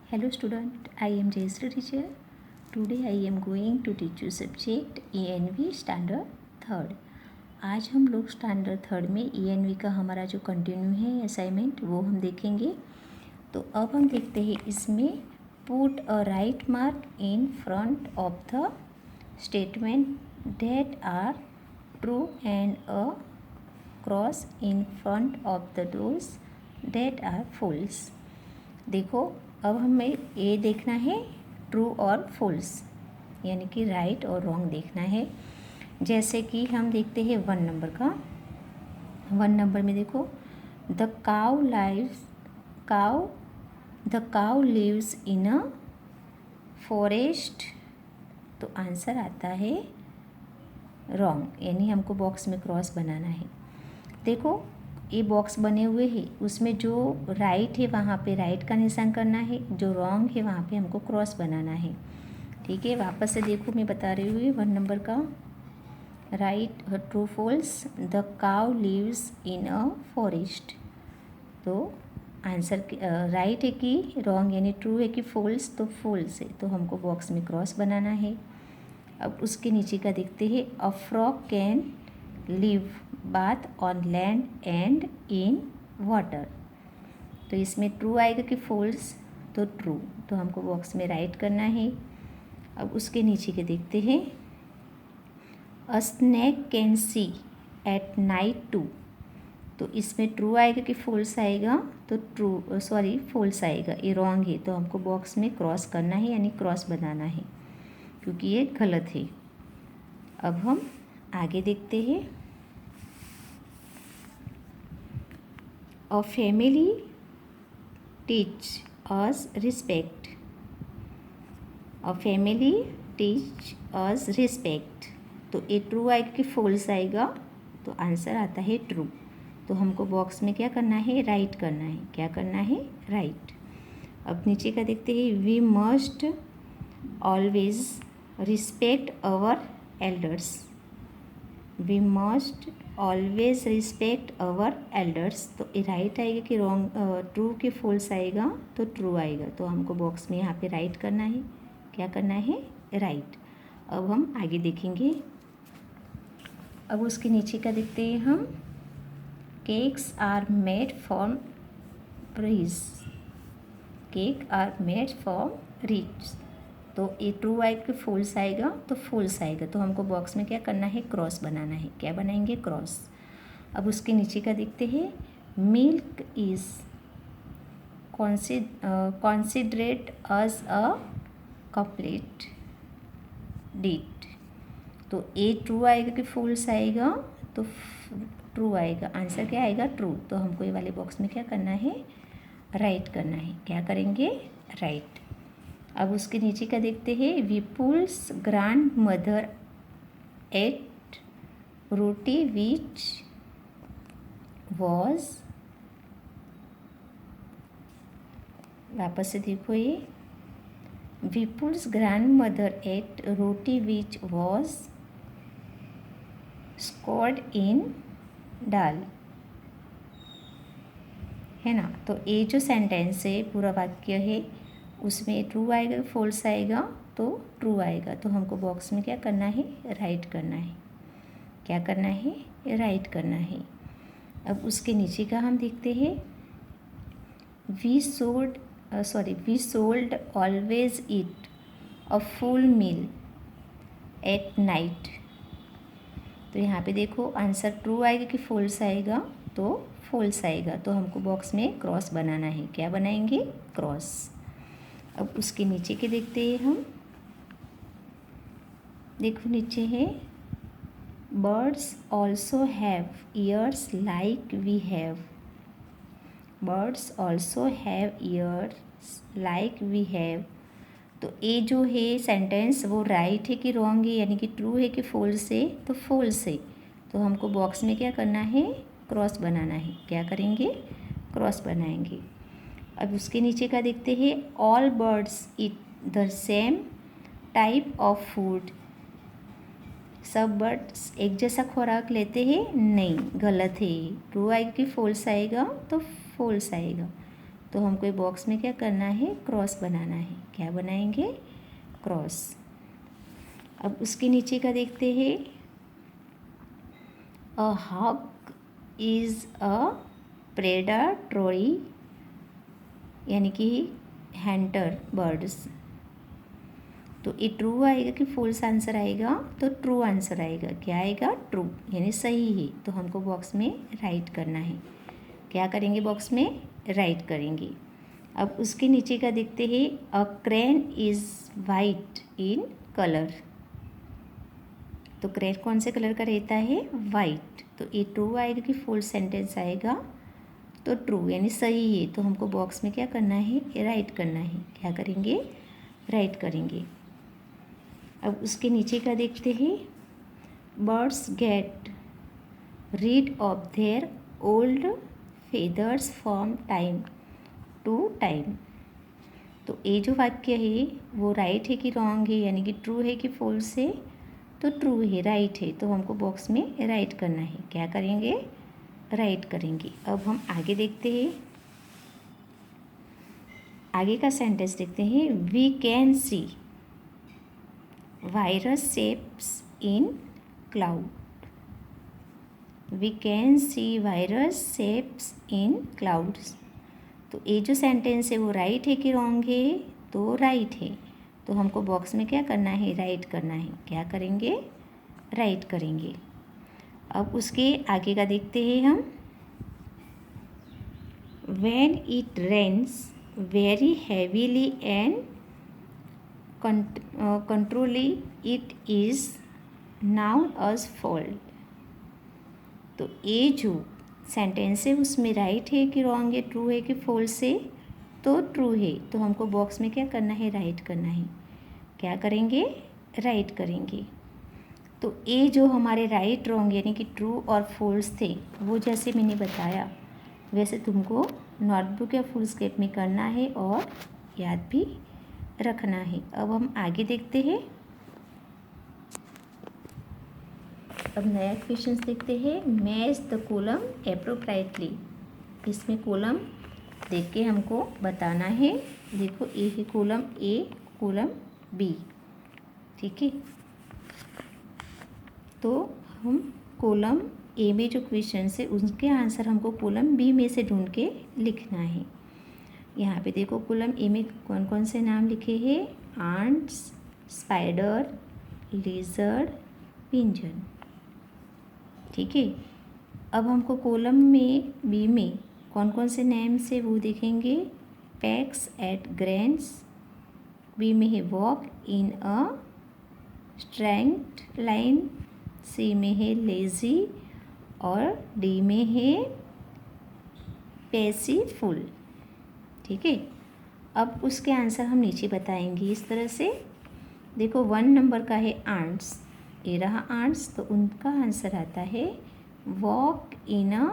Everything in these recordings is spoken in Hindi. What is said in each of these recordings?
Hello student, I am Jayashree teacher. Today I am going to teach you subject ENV standard third. आज हम लोग स्टैंडर्ड थर्ड में ENV का हमारा जो कंटिन्यू है असाइनमेंट वो हम देखेंगे। तो अब हम देखते हैं इसमें put a right mark in front of the statement that are true and a cross in front of the those that are false. देखो अब हमें ए देखना है ट्रू और फॉल्स, यानी कि राइट और रॉन्ग देखना है। जैसे कि हम देखते हैं 1 नंबर का। 1 नंबर में देखो the cow lives in a forest. तो आंसर आता है रॉन्ग, यानी हमको बॉक्स में क्रॉस बनाना है। देखो ये बॉक्स बने हुए हैं, उसमें जो राइट है वहाँ पे राइट का निशान करना है, जो रॉन्ग है वहाँ पे हमको क्रॉस बनाना है। ठीक है, वापस से देखो मैं बता रही हूँ 1 नंबर का। Right true false, the cow lives in a forest. तो आंसर राइट है कि रॉन्ग, यानी ट्रू है कि फॉल्स, तो फॉल्स है, तो हमको बॉक्स में क्रॉस बनाना है। अब उसके नीचे का देखते हैं a frog can live bath on land and in water. तो इसमें ट्रू आएगा कि फॉल्स, तो ट्रू, तो हमको बॉक्स में राइट करना है। अब उसके नीचे के देखते हैं a snake can see at night too. तो इसमें ट्रू आएगा कि फॉल्स आएगा, तो फॉल्स आएगा, ये रॉन्ग है, तो हमको बॉक्स में क्रॉस करना है, यानी क्रॉस बनाना है, क्योंकि ये गलत है। अब हम आगे देखते हैं a family teach us respect. A family teach us respect. तो ये ट्रू आएगा कि फॉल्स आएगा, तो आंसर आता है ट्रू। तो हमको बॉक्स में क्या करना है, राइट करना है। क्या करना है, राइट। अब नीचे का देखते हैं we must always respect our elders. We must always respect our elders. तो ये राइट आएगा कि रॉन्ग, ट्रू कि फॉल्स आएगा, तो ट्रू आएगा, तो हमको बॉक्स में यहाँ पे राइट करना है। क्या करना है, राइट। अब हम आगे देखेंगे। अब उसके नीचे का देखते हैं हम cakes are made from rich. Cake are made from rich. तो ये ट्रू आएगा कि फॉल्स आएगा, तो फॉल्स आएगा, तो हमको बॉक्स में क्या करना है, क्रॉस बनाना है। क्या बनाएंगे, क्रॉस। अब उसके नीचे का देखते हैं milk is considerate as a complete diet. तो ए ट्रू आएगा कि फॉल्स आएगा, तो ट्रू आएगा। आंसर क्या आएगा, ट्रू। तो हमको ये वाले बॉक्स में क्या करना है, राइट करना है। क्या करेंगे, राइट। अब उसके नीचे का देखते हैं Vipul's grandmother ate roti which was. वापस से देखो ये Vipul's grandmother ate roti which was scored in dal, है ना। तो ये जो सेंटेंस है, पूरा वाक्य है, उसमें ट्रू आएगा, फॉल्स आएगा, तो ट्रू आएगा, तो हमको बॉक्स में क्या करना है, राइट करना है। क्या करना है, राइट करना है। अब उसके नीचे का हम देखते हैं we should always eat a full meal at night. तो यहाँ पे देखो आंसर ट्रू आएगा कि फॉल्स आएगा, तो फॉल्स आएगा, तो हमको बॉक्स में क्रॉस बनाना है। क्या बनाएंगे, क्रॉस। अब उसके नीचे के देखते हैं हम। देखो नीचे है birds also have ears like we have. Birds also have ears like we have. तो ये जो है सेंटेंस वो राइट है कि रॉन्ग है, यानी कि ट्रू है कि फॉल्स है, तो फॉल्स है, तो हमको बॉक्स में क्या करना है, क्रॉस बनाना है। क्या करेंगे, क्रॉस बनाएंगे। अब उसके नीचे का देखते हैं all birds eat the same type of food. सब बर्ड्स एक जैसा खुराक लेते हैं, नहीं, गलत है। ट्रू आएगा कि फॉल्स आएगा, तो फॉल्स आएगा, तो तो हमको ये बॉक्स में क्या करना है, क्रॉस बनाना है। क्या बनाएंगे, क्रॉस। अब उसके नीचे का देखते हैं, अ हॉक इज़ अ प्रेडेटरी, यानी कि हंटर बर्ड्स। तो ये ट्रू आएगा कि फॉल्स आंसर आएगा, तो ट्रू आंसर आएगा। क्या आएगा, ट्रू, यानी सही है। तो हमको बॉक्स में राइट करना है। क्या करेंगे, बॉक्स में राइट करेंगे। अब उसके नीचे का देखते हैं, a crane is white in colour. तो क्रेन कौन से कलर का रहता है, वाइट। तो ये ट्रू आएगा कि फॉल्स सेंटेंस आएगा, तो ट्रू, यानी सही है। तो हमको बॉक्स में क्या करना है, राइट करना है। क्या करेंगे, राइट करेंगे। अब उसके नीचे का देखते हैं, birds get rid of their old feathers from time to time. तो ये जो वाक्य है वो राइट है कि रॉन्ग है, यानी कि ट्रू है कि फॉल्स है, तो ट्रू है, राइट है। तो हमको बॉक्स में राइट करना है। क्या करेंगे, राइट करेंगे। अब हम आगे देखते हैं, आगे का सेंटेंस देखते हैं, we can see various shapes in cloud. We can see various shapes in clouds. तो ये जो सेंटेंस है वो राइट है कि रॉन्ग है, तो राइट है। तो हमको बॉक्स में क्या करना है, राइट करना है। क्या करेंगे, राइट करेंगे। अब उसके आगे का देखते हैं हम, when it rains very heavily and continually it is known as fault. तो ये जो सेंटेंस है उसमें राइट है कि रॉन्ग है, ट्रू है कि फॉल्स है, तो ट्रू है। तो हमको बॉक्स में क्या करना है, राइट करना है। क्या करेंगे, राइट करेंगे। तो ये जो हमारे राइट रॉन्ग यानी कि ट्रू और फॉल्स थे, वो जैसे मैंने बताया वैसे तुमको नोटबुक या फुल स्केप में करना है और याद भी रखना है। अब हम आगे देखते हैं, अब नया क्वेश्चंस देखते हैं, मैच द कॉलम एप्रोप्रिएटली। इसमें कॉलम देख के हमको बताना है। देखो, ए है कॉलम ए, कॉलम बी, ठीक है। तो हम कॉलम ए में जो क्वेश्चन है उनके आंसर हमको कॉलम बी में से ढूंढ के लिखना है। यहाँ पे देखो, कॉलम ए में कौन कौन से नाम लिखे हैं, आंट्स, स्पाइडर, लिजर्ड, पिंजन, ठीक है। अब हमको कॉलम में बी में कौन कौन से नेम से वो देखेंगे, पैक्स एट ग्रेन्स, बी में है walk in a straight line, C में है लेजी और डी में है पेसीफुल, ठीक है। अब उसके आंसर हम नीचे बताएंगे इस तरह से। देखो, 1 नंबर का है आंट्स, ये रहा आंट्स, तो उनका आंसर आता है walk in a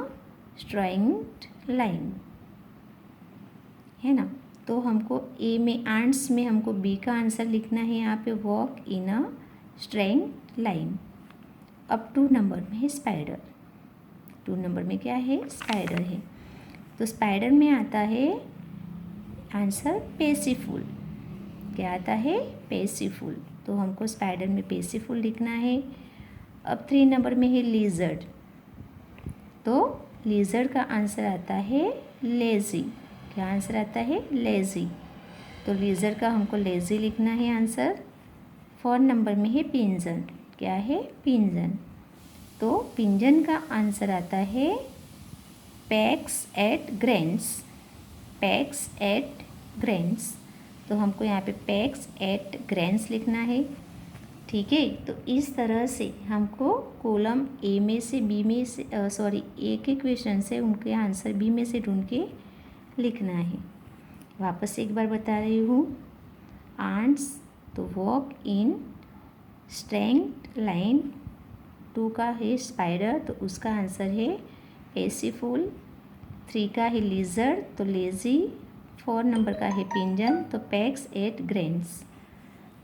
straight line, है ना। तो हमको ए में आंट्स में हमको बी का आंसर लिखना है यहाँ पे, walk in a straight line. अब 2 नंबर में है स्पाइडर, 2 नंबर में क्या है, स्पाइडर है। तो स्पाइडर में आता है आंसर पेसीफुल। क्या आता है, पेसीफुल। तो हमको स्पाइडर में पेसीफुल लिखना है। अब 3 नंबर में है लिजर्ड, तो लिजर्ड का आंसर आता है लेजी। क्या आंसर आता है, लेजी। तो लिजर्ड का हमको लेजी लिखना है आंसर। 4 नंबर में है पिंजन, क्या है, पिंजन। तो पिंजन का आंसर आता है pecks at grains, pecks at grains. तो हमको यहाँ पे पैक्स एट ग्रेन्स लिखना है, ठीक है। तो इस तरह से हमको कॉलम ए में से बी में से ए के क्वेश्चन से उनके आंसर बी में से ढूंढ के लिखना है। वापस एक बार बता रही हूँ, आंट्स तो वॉक इन स्ट्रेंट लाइन, 2 का है स्पाइडर, तो उसका आंसर है पेसीफुल। 3 का है लिजर्ड, तो लेजी। 4 नंबर का है पिंजन, तो पैक्स एट ग्रेन्स।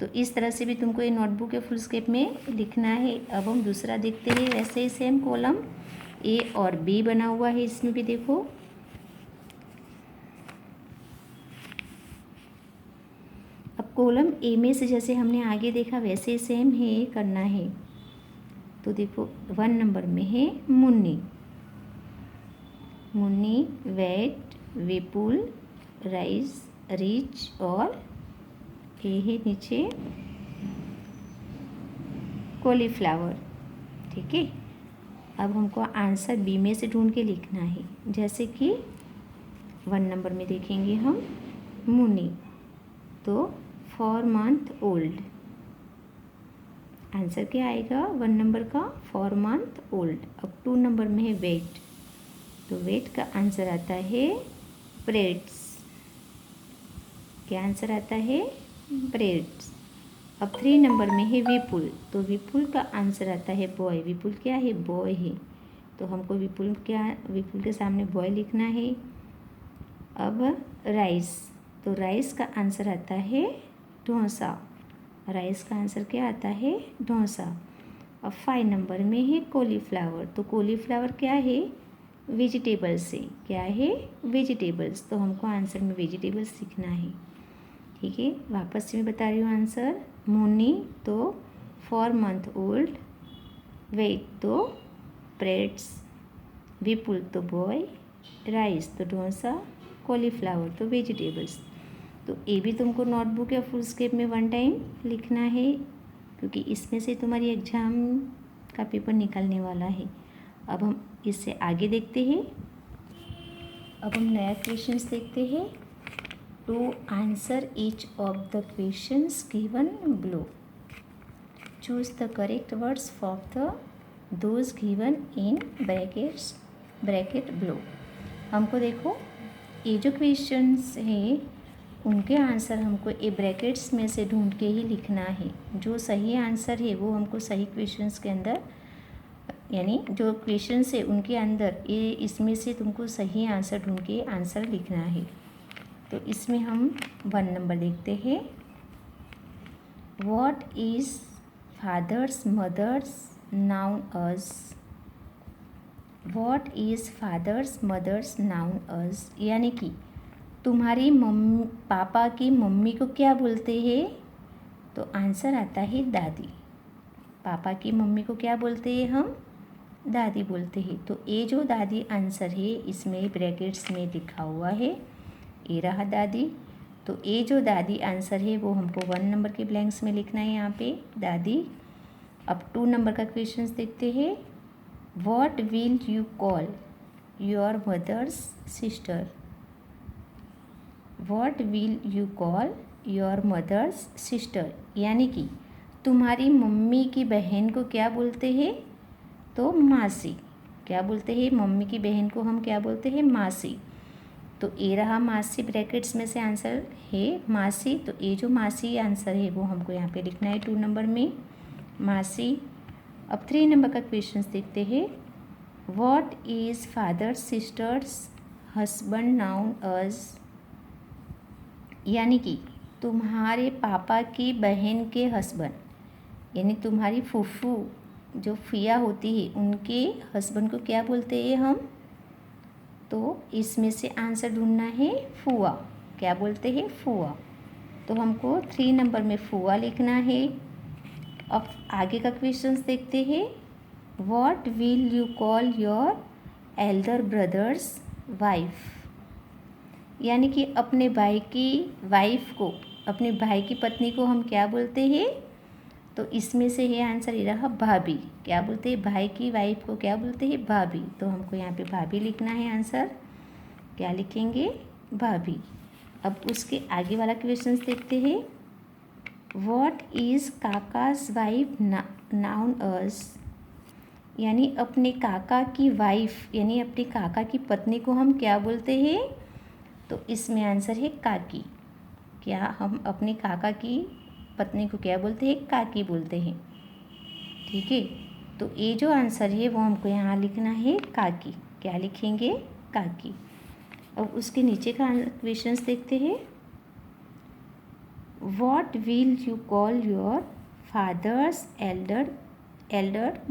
तो इस तरह से भी तुमको ये नोटबुक या फुल स्केप में लिखना है। अब हम दूसरा देखते हैं, वैसे ही सेम कॉलम ए और बी बना हुआ है, इसमें भी देखो अब कॉलम ए में से जैसे हमने आगे देखा वैसे सेम है करना है। तो देखो 1 नंबर में है मुन्नी, मुन्नी, वेट, विपुल, राइस, रिच और ये है नीचे कॉलीफ्लावर। ठीक है, अब हमको आंसर बी में से ढूंढ के लिखना है। जैसे कि 1 नंबर में देखेंगे हम मुन्नी, तो 4 मंथ ओल्ड। आंसर क्या आएगा 1 नंबर का 4 मंथ ओल्ड। अब 2 नंबर में है वेट, तो वेट का आंसर आता है ब्रेड्स। क्या आंसर आता है ब्रेड्स। अब 3 नंबर में है विपुल, तो विपुल का आंसर आता है बॉय। विपुल क्या है बॉय है, तो हमको विपुल के सामने बॉय लिखना है। अब राइस, तो राइस का आंसर आता है डोसा। राइस का आंसर क्या आता है डोसा। अब 5 नंबर में है कॉलीफ्लावर, तो कॉलीफ्लावर क्या है वेजिटेबल्स है। क्या है वेजिटेबल्स, तो हमको आंसर में वेजिटेबल्स लिखना है। ठीक है, वापस से मैं बता रही हूँ आंसर। मुन्नी तो 4 मंथ ओल्ड, वेट तो ब्रेड्स, विपुल तो बॉय, राइस तो डोसा, कॉलीफ्लावर तो वेजिटेबल्स। तो ये भी तुमको नोटबुक या फुल स्केप में 1 टाइम लिखना है, क्योंकि इसमें से तुम्हारी एग्जाम का पेपर निकलने वाला है। अब हम इससे आगे देखते हैं। अब हम नया क्वेश्चंस देखते हैं। To answer each of the questions given below, choose the correct words for the those given in bracket below. हमको देखो ये जो क्वेश्चंस है उनके आंसर हमको ये ब्रैकेट्स में से ढूंढ के ही लिखना है। जो सही आंसर है वो हमको सही क्वेश्चंस के अंदर, यानी जो क्वेश्चंस है उनके अंदर ये इसमें से तुमको सही आंसर ढूंढ के आंसर लिखना है। तो इसमें हम 1 नंबर देखते हैं। What is father's mother's known as. What is father's mother's known as, यानी कि तुम्हारी मम्मी पापा की मम्मी को क्या बोलते हैं। तो आंसर आता है दादी। पापा की मम्मी को क्या बोलते हैं हम दादी बोलते हैं। तो ये जो दादी आंसर है इसमें ब्रैकेट्स में लिखा हुआ है, ये रहा दादी। तो ये जो दादी आंसर है वो हमको 1 नंबर के ब्लैंक्स में लिखना है यहाँ पे दादी। अब 2 नंबर का क्वेश्चन देखते हैं। What will you call your mother's sister. What will you call your mother's sister, यानी कि तुम्हारी मम्मी की बहन को क्या बोलते हैं। तो मासी। क्या बोलते हैं मम्मी की बहन को हम क्या बोलते हैं मासी। तो ये रहा मासी, ब्रैकेट्स में से आंसर है मासी। तो ये जो मासी आंसर है वो हमको यहाँ पे लिखना है 2 नंबर में मासी। अब 3 नंबर का क्वेश्चन देखते हैं। What is father sister's husband known as, यानी कि तुम्हारे पापा की बहन के हस्बैंड, यानी तुम्हारी फूफू जो फिया होती है उनके हस्बैंड को क्या बोलते हैं हम। तो इसमें से आंसर ढूंढना है फुआ। क्या बोलते हैं फुआ। तो हमको 3 नंबर में फुआ लिखना है। अब आगे का क्वेश्चन देखते हैं। What will you call your Elder brother's wife, यानी कि अपने भाई की वाइफ को, अपने भाई की पत्नी को हम क्या बोलते हैं। तो इसमें से ये आंसर ये रहा भाभी। क्या बोलते हैं भाई की वाइफ को क्या बोलते हैं भाभी। तो हमको यहाँ पे भाभी लिखना है आंसर। क्या लिखेंगे भाभी। अब उसके आगे वाला क्वेश्चन देखते हैं। What is काकाज wife noun as, यानी अपने काका की वाइफ, यानी अपने काका की पत्नी को हम क्या बोलते हैं। तो इसमें आंसर है काकी। क्या हम अपने काका की पत्नी को क्या बोलते हैं काकी बोलते हैं। ठीक है, तो ये जो आंसर है वो हमको यहाँ लिखना है काकी। क्या लिखेंगे काकी। अब उसके नीचे का क्वेश्चंस देखते हैं। What will you call your father's elder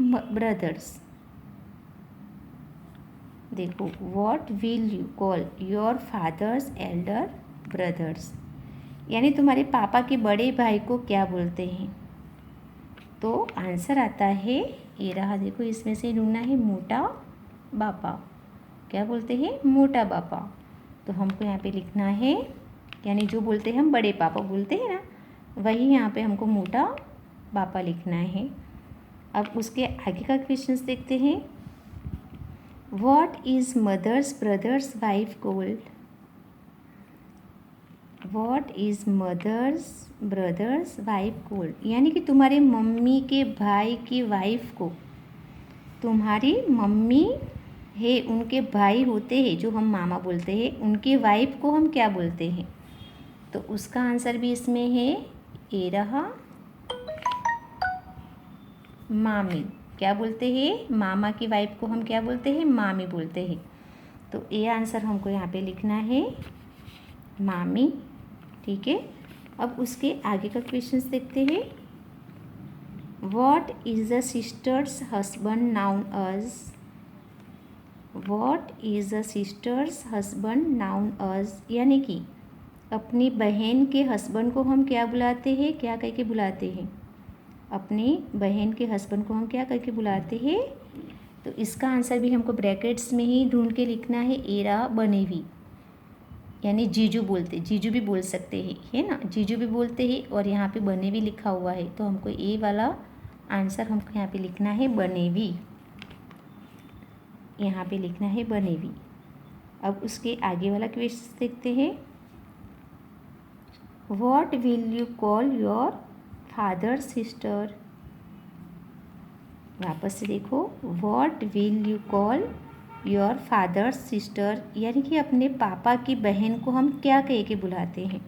brothers. देखो what will you call your father's elder brothers, यानी तुम्हारे पापा के बड़े भाई को क्या बोलते हैं? तो आंसर आता है, ये रहा देखो, इसमें से ढूंढना है मोटा बापा। क्या बोलते हैं? मोटा बापा। तो हमको यहाँ पे लिखना है, यानी जो बोलते हैं हम बड़े पापा बोलते हैं ना, वही यहाँ पे हमको मोटा बापा लिखना है। अब उसके आगे का क्वेश्चन देखते हैं। What is mother's brother's wife called? What is mother's brother's wife called? यानी कि तुम्हारे मम्मी के भाई की वाइफ को, तुम्हारी मम्मी है, उनके भाई होते हैं जो हम मामा बोलते हैं, उनके वाइफ को हम क्या बोलते हैं? तो उसका आंसर भी इसमें है, ये रहा, मामी। क्या बोलते हैं? मामा की वाइफ को हम क्या बोलते हैं? मामी बोलते हैं। तो ये आंसर हमको यहाँ पे लिखना है, मामी। ठीक है। अब उसके आगे का क्वेश्चन देखते हैं। What is the sister's husband known as? What is the sister's husband known as? यानी कि अपनी बहन के हस्बैंड को हम क्या बुलाते हैं? क्या कह के बुलाते हैं? अपनी बहन के हस्बैंड को हम क्या करके बुलाते हैं? तो इसका आंसर भी हमको ब्रैकेट्स में ही ढूंढ के लिखना है, एरा बनेवी। यानी जीजू बोलते, जीजू भी बोल सकते हैं, है ना, जीजू भी बोलते हैं, और यहाँ पे बनेवी लिखा हुआ है, तो हमको ए वाला आंसर हमको यहाँ पे लिखना है, बनेवी। यहाँ पे लिखना है बनेवी। अब उसके आगे वाला क्वेश्चन देखते हैं। What will you call your father sister? वापस से देखो, what will you call your father sister? यानी कि अपने पापा की बहन को हम क्या कह के बुलाते हैं?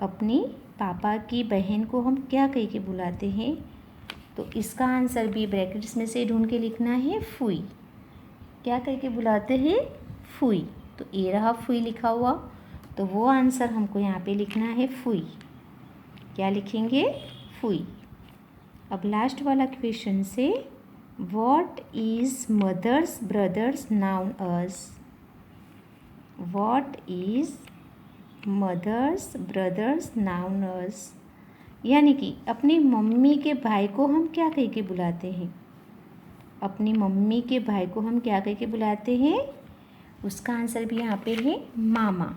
अपनी पापा की बहन को हम क्या कह के बुलाते हैं? तो इसका आंसर भी ब्रैकेट्स में से ढूंढ के लिखना है, फुई। क्या कह के बुलाते हैं? फुई। तो ये रहा फुई लिखा हुआ, तो वो आंसर हमको यहाँ पे लिखना है, फुई। क्या लिखेंगे? फुई। अब लास्ट वाला क्वेश्चन से, what is mother's brother's known as? What is mother's brother's known as? यानी कि अपनी मम्मी के भाई को हम क्या कह के बुलाते हैं? अपनी मम्मी के भाई को हम क्या कह के बुलाते हैं? उसका आंसर भी यहाँ पे है, मामा।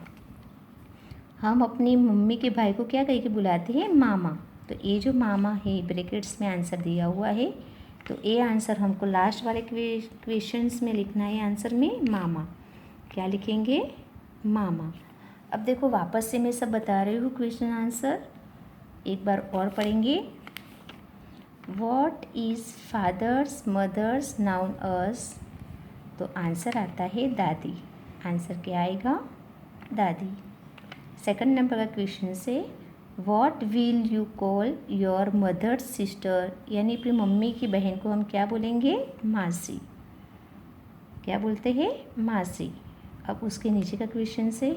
हम अपनी मम्मी के भाई को क्या कह के बुलाते हैं? मामा। तो ये जो मामा है ब्रैकेट्स में आंसर दिया हुआ है, तो ये आंसर हमको लास्ट वाले क्वेश्चंस में लिखना है, आंसर में मामा। क्या लिखेंगे? मामा। अब देखो वापस से मैं सब बता रही हूँ क्वेश्चन आंसर, एक बार और पढ़ेंगे। What is father's mother's known as? तो आंसर आता है दादी। आंसर क्या आएगा? दादी। सेकंड नंबर का क्वेश्चन से, what will you call your mother's sister? यानी अपनी मम्मी की बहन को हम क्या बोलेंगे? मासी। क्या बोलते हैं? मासी। अब उसके नीचे का क्वेश्चन से,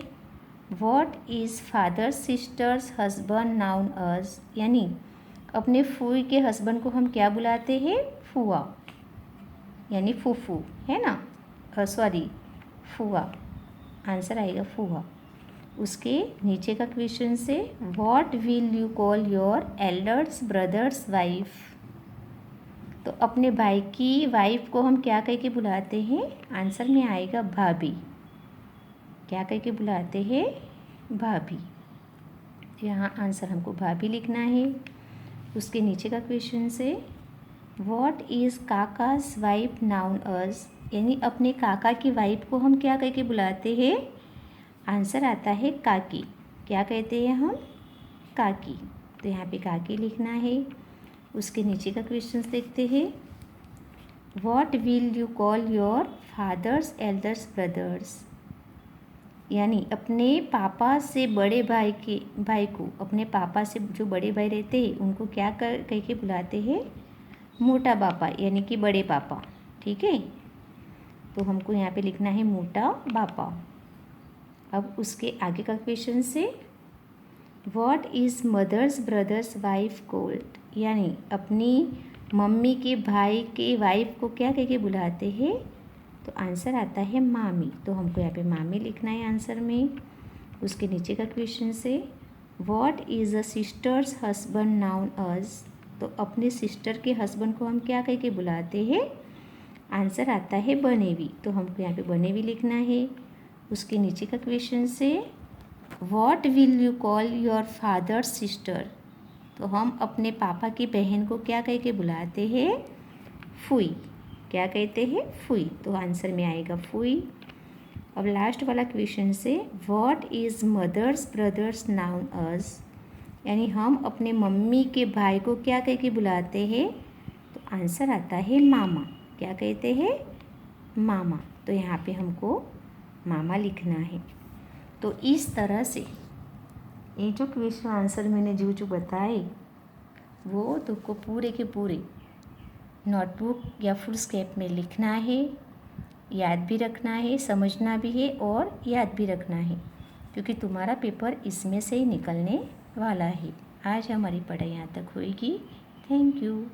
what is father sister's husband known as? यानी अपने फूई के हस्बैंड को हम क्या बुलाते हैं? फुआ, यानी फूफू, है ना, सॉरी, फुआ। आंसर आएगा फुआ। उसके नीचे का क्वेश्चन से, what will you call your elders brother's wife? तो अपने भाई की वाइफ को हम क्या कह के बुलाते हैं? आंसर में आएगा भाभी। क्या कह के बुलाते हैं? भाभी। यहाँ आंसर हमको भाभी लिखना है। उसके नीचे का क्वेश्चन से, व्हाट इज़ काकास वाइफ नाउन अज? यानी अपने काका की वाइफ को हम क्या कह के बुलाते हैं? आंसर आता है काकी। क्या कहते हैं हम? काकी। तो यहाँ पे काकी लिखना है। उसके नीचे का क्वेश्चन देखते हैं। What will you call your fathers elders brothers? यानी अपने पापा से बड़े भाई को, अपने पापा से जो बड़े भाई रहते हैं उनको क्या कह के बुलाते हैं? मोटा पापा, यानी कि बड़े पापा। ठीक है, तो हमको यहाँ पे लिखना है मोटा पापा। अब उसके आगे का क्वेश्चन से, what is mother's brother's wife called? यानी अपनी मम्मी के भाई के वाइफ को क्या कह के बुलाते हैं? तो आंसर आता है मामी। तो हमको यहाँ पे मामी लिखना है आंसर में। उसके नीचे का क्वेश्चन से, what is a sister's husband known as, तो अपने सिस्टर के हस्बैंड को हम क्या कह के बुलाते हैं? आंसर आता है बनेवी, तो हमको यहाँ पे बनेवी लिखना है। उसके नीचे का क्वेश्चन से what will you call your fathers sister, तो हम अपने पापा की बहन को क्या कह के बुलाते हैं? फुई। क्या कहते हैं? फुई, तो आंसर में आएगा फुई। अब लास्ट वाला क्वेश्चन से what is mother's brother's known as, यानी हम अपने मम्मी के भाई को क्या कह के बुलाते हैं? तो आंसर आता है मामा। क्या कहते हैं? मामा, तो यहाँ पे हमको मामा लिखना है। तो इस तरह से ये जो क्वेश्चन आंसर मैंने जो बताए वो तुमको पूरे के पूरे नोटबुक या फुल स्केप में लिखना है, याद भी रखना है, समझना भी है और याद भी रखना है, क्योंकि तुम्हारा पेपर इसमें से ही निकलने वाला है। आज हमारी पढ़ाई यहाँ तक होएगी। Thank you.